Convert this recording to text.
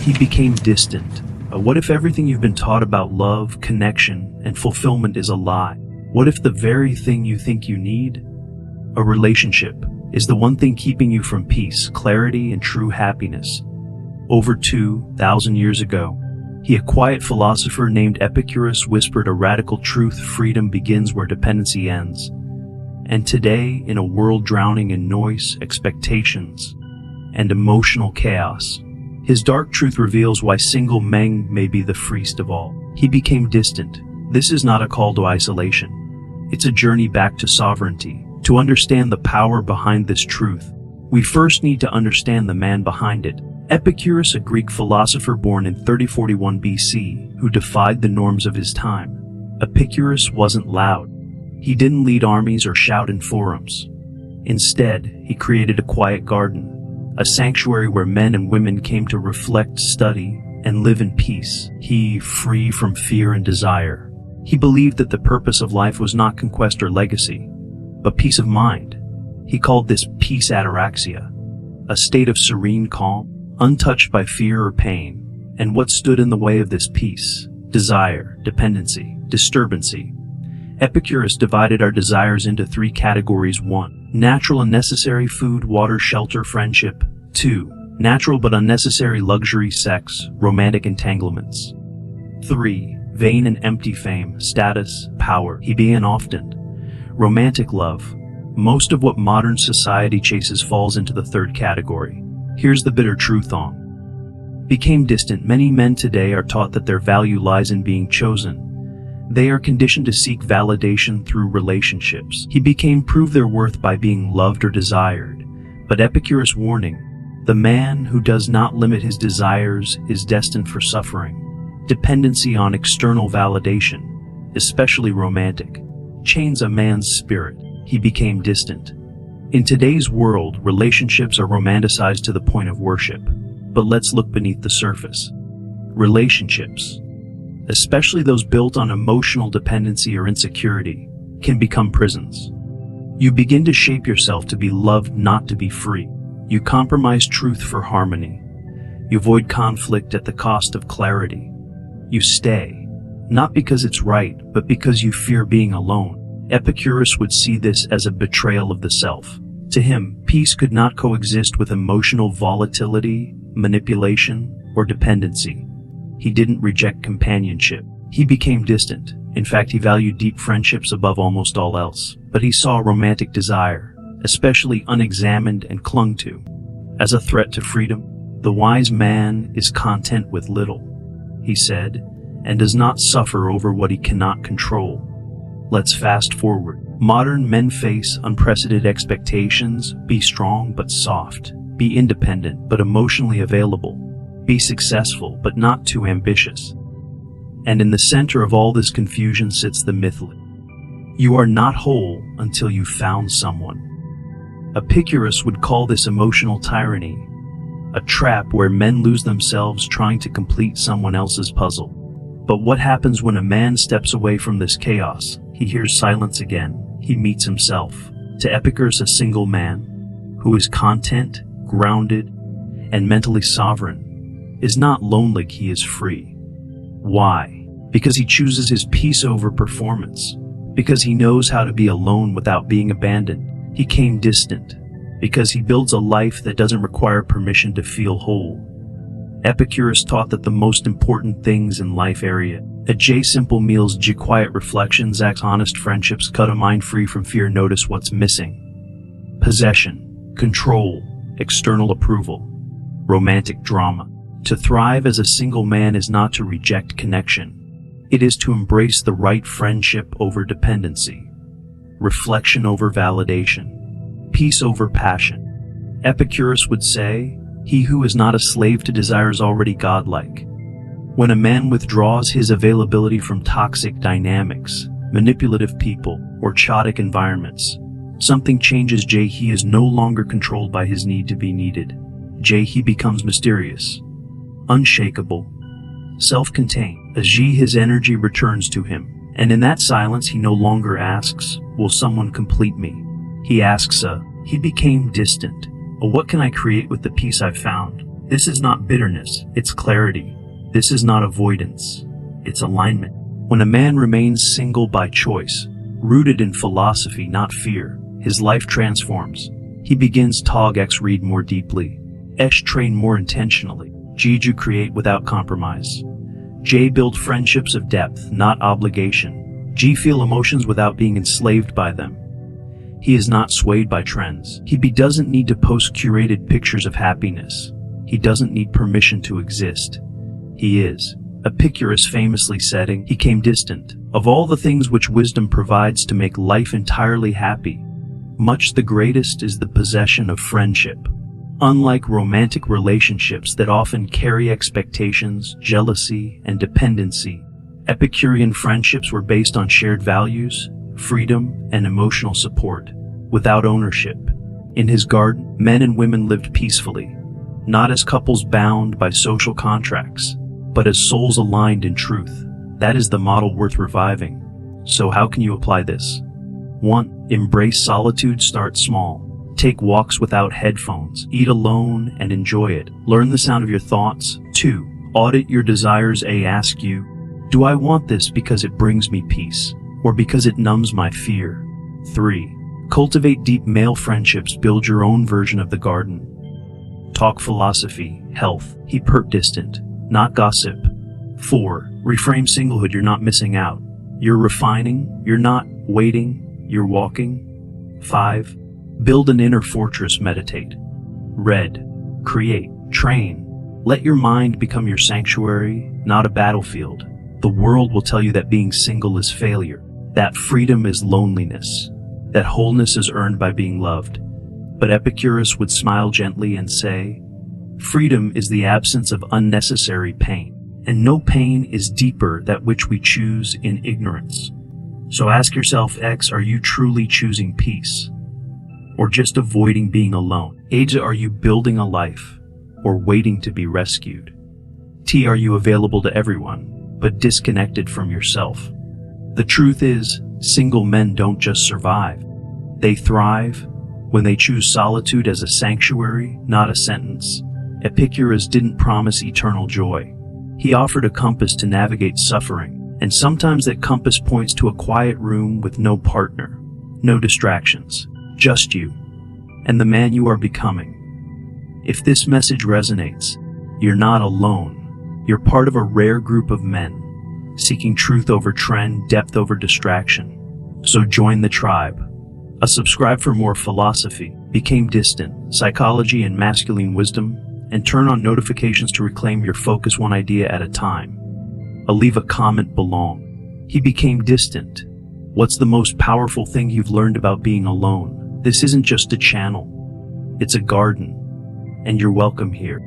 He became distant. What if everything you've been taught about love, connection, and fulfillment is a lie? What if the very thing you think you need, a relationship, is the one thing keeping you from peace, clarity, and true happiness? Over 2,000 years ago, a quiet philosopher named Epicurus whispered a radical truth: freedom begins where dependency ends. And today, in a world drowning in noise, expectations, and emotional chaos, his dark truth reveals why single men may be the freest of all. He became distant. This is not a call to isolation. It's a journey back to sovereignty. To understand the power behind this truth, we first need to understand the man behind it. Epicurus, a Greek philosopher born in 3041 BC, who defied the norms of his time. Epicurus wasn't loud. He didn't lead armies or shout in forums. Instead, he created a quiet garden, a sanctuary where men and women came to reflect, study, and live in peace. He, free from fear and desire. He believed that the purpose of life was not conquest or legacy, but peace of mind. He called this peace ataraxia, a state of serene calm, untouched by fear or pain. And what stood in the way of this peace? Desire, dependency, disturbancy. Epicurus divided our desires into 3 categories. 1. Natural and necessary: food, water, shelter, friendship. 2. Natural but unnecessary: luxury, sex, romantic entanglements. 3. Vain and empty: fame, status, power. He began often. Romantic love. Most of what modern society chases falls into the 3rd category. Here's the bitter truth on. Became distant. Many men today are taught that their value lies in being chosen. They are conditioned to seek validation through relationships. He became prove their worth by being loved or desired. But Epicurus' warning: the man who does not limit his desires is destined for suffering. Dependency on external validation, especially romantic, chains a man's spirit. He became distant. In today's world, relationships are romanticized to the point of worship. But let's look beneath the surface. Relationships, especially those built on emotional dependency or insecurity, can become prisons. You begin to shape yourself to be loved, not to be free. You compromise truth for harmony. You avoid conflict at the cost of clarity. You stay, not because it's right, but because you fear being alone. Epicurus would see this as a betrayal of the self. To him, peace could not coexist with emotional volatility, manipulation, or dependency. He didn't reject companionship. He became distant. In fact, he valued deep friendships above almost all else. But he saw romantic desire, especially unexamined and clung to, as a threat to freedom. The wise man is content with little, he said, and does not suffer over what he cannot control. Let's fast forward. Modern men face unprecedented expectations: be strong but soft, be independent but emotionally available, be successful but not too ambitious. And in the center of all this confusion sits the myth: you are not whole until you've found someone. Epicurus would call this emotional tyranny, a trap where men lose themselves trying to complete someone else's puzzle. But what happens when a man steps away from this chaos? He hears silence again. He meets himself. To Epicurus, a single man who is content, grounded, and mentally sovereign is not lonely, he is free. Why? Because he chooses his peace over performance. Because he knows how to be alone without being abandoned. He came distant. Because he builds a life that doesn't require permission to feel whole. Epicurus taught that the most important things in life are J. simple meals, G. quiet reflections, X. honest friendships, cut a mind free from fear, notice what's missing. Possession, control, external approval, romantic drama. To thrive as a single man is not to reject connection. It is to embrace the right friendship over dependency, reflection over validation, peace over passion. Epicurus would say, he who is not a slave to desire is already godlike. When a man withdraws his availability from toxic dynamics, manipulative people, or chaotic environments, something changes. J. He is no longer controlled by his need to be needed. J. He becomes mysterious, unshakable, self-contained. As G. his energy returns to him, and in that silence he no longer asks, will someone complete me? He asks, he became distant. What can I create with the peace I've found? This is not bitterness, it's clarity. This is not avoidance, it's alignment. When a man remains single by choice, rooted in philosophy, not fear, his life transforms. He begins Tog X read more deeply, Esh train more intentionally, Jiju create without compromise, J build friendships of depth, not obligation, G feel emotions without being enslaved by them. He is not swayed by trends. He doesn't need to post curated pictures of happiness. He doesn't need permission to exist. He is. Epicurus famously said, he came distant. Of all the things which wisdom provides to make life entirely happy, much the greatest is the possession of friendship. Unlike romantic relationships that often carry expectations, jealousy, and dependency, Epicurean friendships were based on shared values, freedom, and emotional support, without ownership. In his garden, men and women lived peacefully, not as couples bound by social contracts, but as souls aligned in truth. That is the model worth reviving. So how can you apply this? 1. Embrace solitude. Start small. Take walks without headphones. Eat alone and enjoy it. Learn the sound of your thoughts. 2. Audit your desires. Ask you, do I want this because it brings me peace, or because it numbs my fear? 3. Cultivate deep male friendships. Build your own version of the garden. Talk philosophy, health. Keep hurt distant, not gossip. 4. Reframe singlehood. You're not missing out. You're refining. You're not waiting. You're walking. 5. Build an inner fortress. Meditate. Read. Create. Train. Let your mind become your sanctuary, not a battlefield. The world will tell you that being single is failure, that freedom is loneliness, that wholeness is earned by being loved. But Epicurus would smile gently and say, freedom is the absence of unnecessary pain, and no pain is deeper that which we choose in ignorance. So ask yourself, X, are you truly choosing peace, or just avoiding being alone? H, are you building a life, or waiting to be rescued? T, are you available to everyone, but disconnected from yourself? The truth is, single men don't just survive. They thrive when they choose solitude as a sanctuary, not a sentence. Epicurus didn't promise eternal joy. He offered a compass to navigate suffering, and sometimes that compass points to a quiet room with no partner, no distractions, just you, and the man you are becoming. If this message resonates, you're not alone. You're part of a rare group of men, seeking truth over trend, depth over distraction. So join the tribe. Subscribe for more philosophy, became distant, psychology and masculine wisdom, and turn on notifications to reclaim your focus one idea at a time. Leave a comment below. He became distant. What's the most powerful thing you've learned about being alone? This isn't just a channel. It's a garden, and you're welcome here.